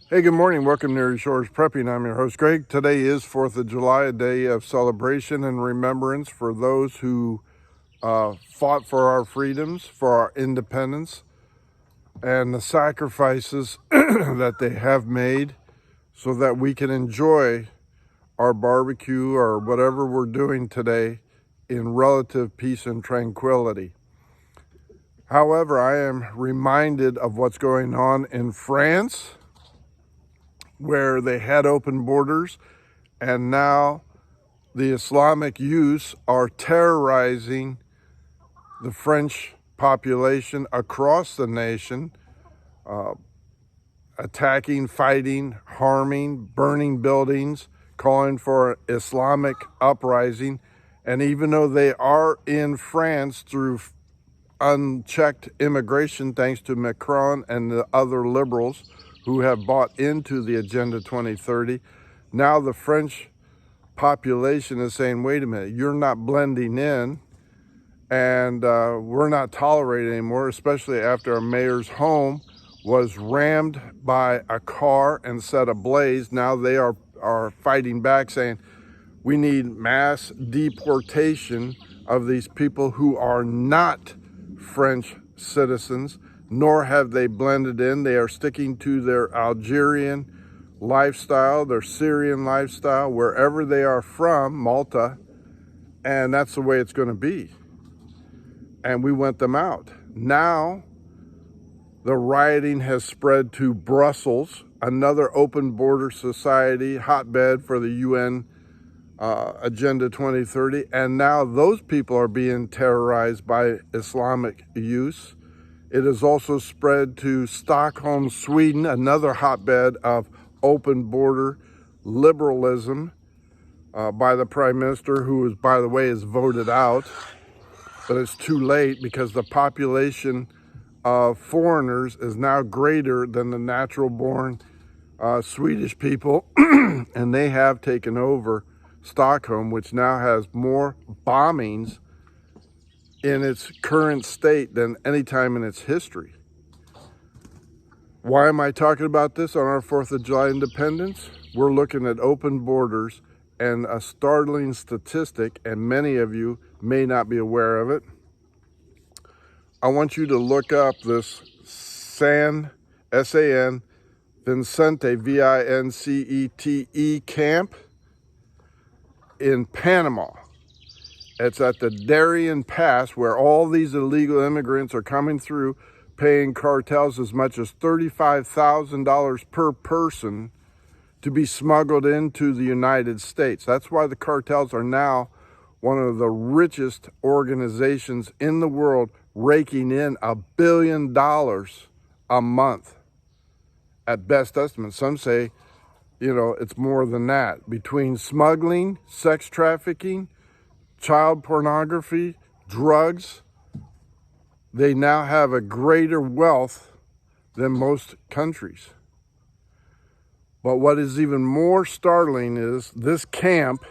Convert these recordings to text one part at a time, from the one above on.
Hey, good morning. Welcome to Erie Shores Prepping. I'm your host, Greg. Today is 4th of July, a day of celebration and remembrance for those who fought for our freedoms, for our independence, and the sacrifices that they have made so that we can enjoy our barbecue or whatever we're doing today in relative peace and tranquility. However, I am reminded of what's going on in France, where they had open borders, and now the Islamic youths are terrorizing the French population across the nation, attacking, fighting, harming, burning buildings, calling for Islamic uprising. And even though they are in France through unchecked immigration, thanks to Macron and the other liberals who have bought into the Agenda 2030, now the French population is saying, wait a minute, you're not blending in, and we're not tolerating anymore, especially after a mayor's home was rammed by a car and set ablaze. Now they are fighting back, saying we need mass deportation of these people who are not French citizens, nor have they blended in. They are sticking to their Algerian lifestyle, their Syrian lifestyle, wherever they are from, Malta, and that's the way it's going to be. And we want them out. Now, the rioting has spread to Brussels, another open border society, hotbed for the UN Agenda 2030, and now those people are being terrorized by Islamic youths. It has also spread to Stockholm, Sweden, another hotbed of open border liberalism by the Prime Minister, who, is, by the way, is voted out. But it's too late because the population of foreigners is now greater than the natural-born Swedish people, and they have taken over Stockholm, which now has more bombings in its current state than any time in its history. Why am I talking about this on our 4th of July independence? We're looking at open borders, and a startling statistic, and many of you may not be aware of it. I want you to look up this S-A-N, Vincente, V-I-N-C-E-T-E camp in Panama. It's at the Darien Pass, where all these illegal immigrants are coming through, paying cartels as much as $35,000 per person to be smuggled into the United States. That's why the cartels are now one of the richest organizations in the world, raking in $1 billion a month at best estimates. Some say, it's more than that. Between smuggling, sex trafficking, child pornography, drugs, they now have a greater wealth than most countries. But what is even more startling is this camp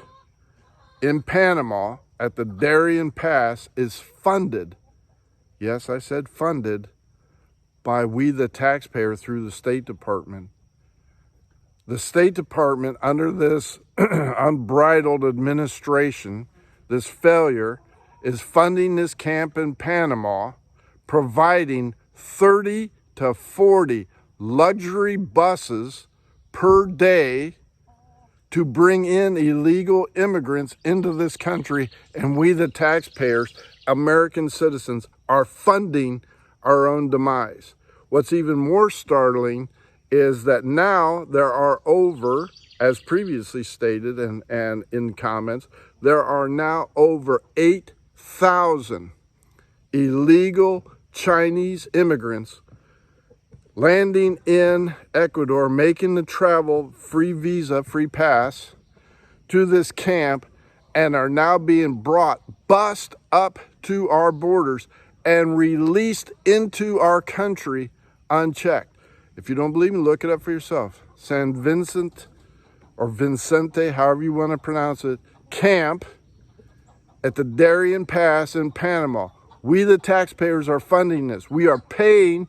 in Panama at the Darien Pass is funded, yes, I said funded, by we the taxpayer through the State Department. The State Department, under this unbridled administration, this failure, is funding this camp in Panama, providing 30 to 40 luxury buses per day to bring in illegal immigrants into this country, and we the taxpayers, American citizens, are funding our own demise. What's even more startling is that now there are over, as previously stated and in comments, there are now over 8,000 illegal Chinese immigrants landing in Ecuador, making the travel free visa, free pass to this camp, and are now being brought, bussed up to our borders and released into our country unchecked. If you don't believe me, look it up for yourself. San Vincent or Vincente, however you want to pronounce it, camp at the Darien Pass in Panama. We, the taxpayers, are funding this. We are paying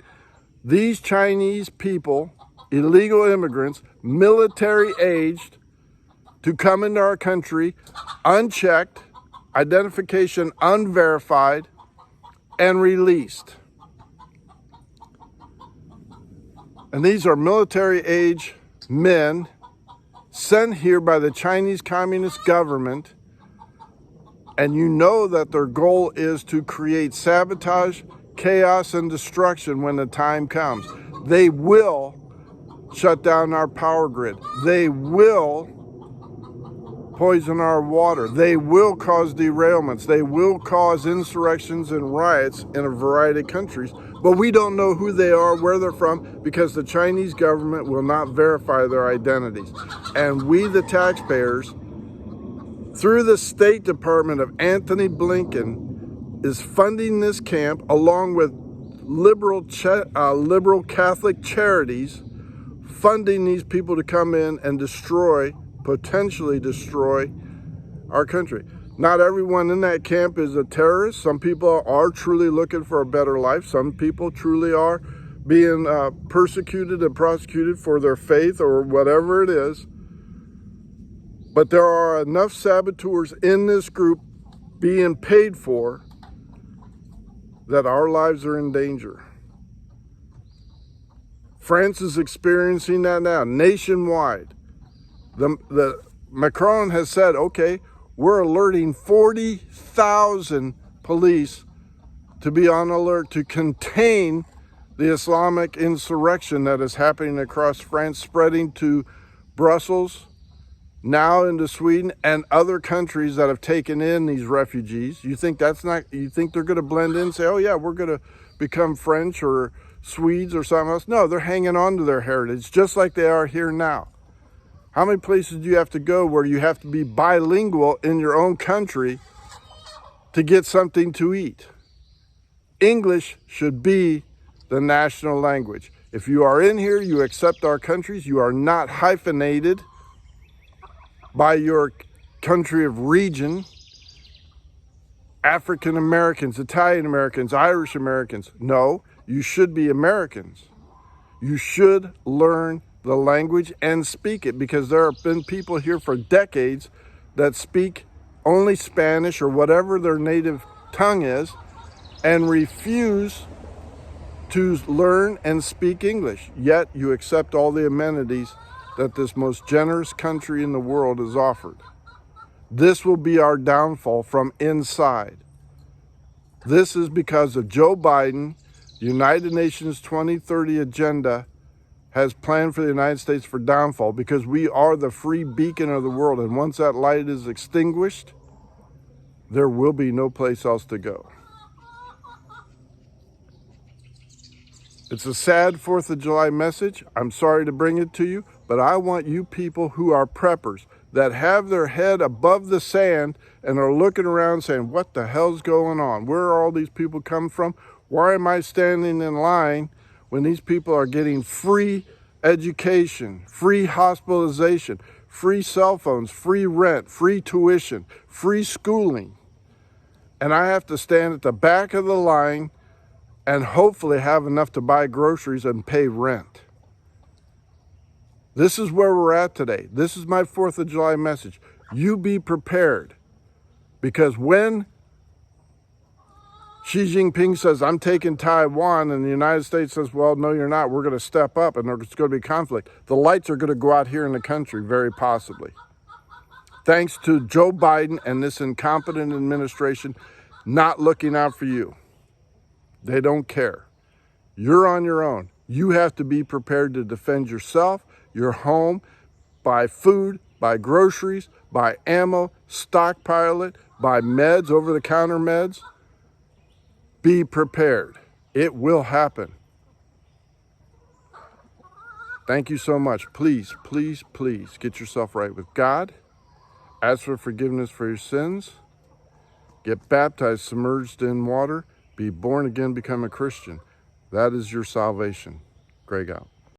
these Chinese people illegal immigrants, military aged, to come into our country unchecked, identification unverified, and released. And these are military age men sent here by the Chinese Communist government. And you know that their goal is to create sabotage, chaos, and destruction when the time comes. They will shut down our power grid. They will poison our water. They will cause derailments. They will cause insurrections and riots in a variety of countries. But we don't know who they are, where they're from, because the Chinese government will not verify their identities. And we, the taxpayers, through the State Department of Anthony Blinken, is funding this camp along with liberal Catholic charities, funding these people to come in and potentially destroy our country. Not everyone in that camp is a terrorist. Some people are truly looking for a better life. Some people truly are being persecuted and prosecuted for their faith or whatever it is. But there are enough saboteurs in this group being paid for that our lives are in danger. France is experiencing that now, nationwide. The Macron has said, okay, we're alerting 40,000 police to be on alert to contain the Islamic insurrection that is happening across France, spreading to Brussels, now into Sweden and other countries that have taken in these refugees. You think they're going to blend in and say, oh yeah, we're going to become French or Swedes or something else? No, they're hanging on to their heritage just like they are here now. How many places do you have to go where you have to be bilingual in your own country to get something to eat? English should be the national language. If you are in here, you accept our countries, you are not hyphenated by your country of region. African Americans, Italian Americans, Irish Americans. No, you should be Americans. You should learn the language and speak it, because there have been people here for decades that speak only Spanish or whatever their native tongue is and refuse to learn and speak English. Yet you accept all the amenities that this most generous country in the world is offered. This will be our downfall from inside. This is because of Joe Biden. The United Nations 2030 agenda has planned for the United States for downfall, because we are the free beacon of the world. And once that light is extinguished, there will be no place else to go. It's a sad 4th of July message. I'm sorry to bring it to you, but I want you people who are preppers, that have their head above the sand and are looking around saying, what the hell's going on? Where are all these people coming from? Why am I standing in line when these people are getting free education, free hospitalization, free cell phones, free rent, free tuition, free schooling? And I have to stand at the back of the line and hopefully have enough to buy groceries and pay rent. This is where we're at today. This is my 4th of July message. You be prepared, because when Xi Jinping says, I'm taking Taiwan, and the United States says, well, no, you're not, we're going to step up and there's going to be conflict, the lights are going to go out here in the country, very possibly. Thanks to Joe Biden and this incompetent administration not looking out for you. They don't care. You're on your own. You have to be prepared to defend yourself, your home, buy food, buy groceries, buy ammo, stockpile it, buy meds, over-the-counter meds. Be prepared. It will happen. Thank you so much. Please, please, please get yourself right with God. Ask for forgiveness for your sins. Get baptized, submerged in water. Be born again, become a Christian. That is your salvation. Greg out.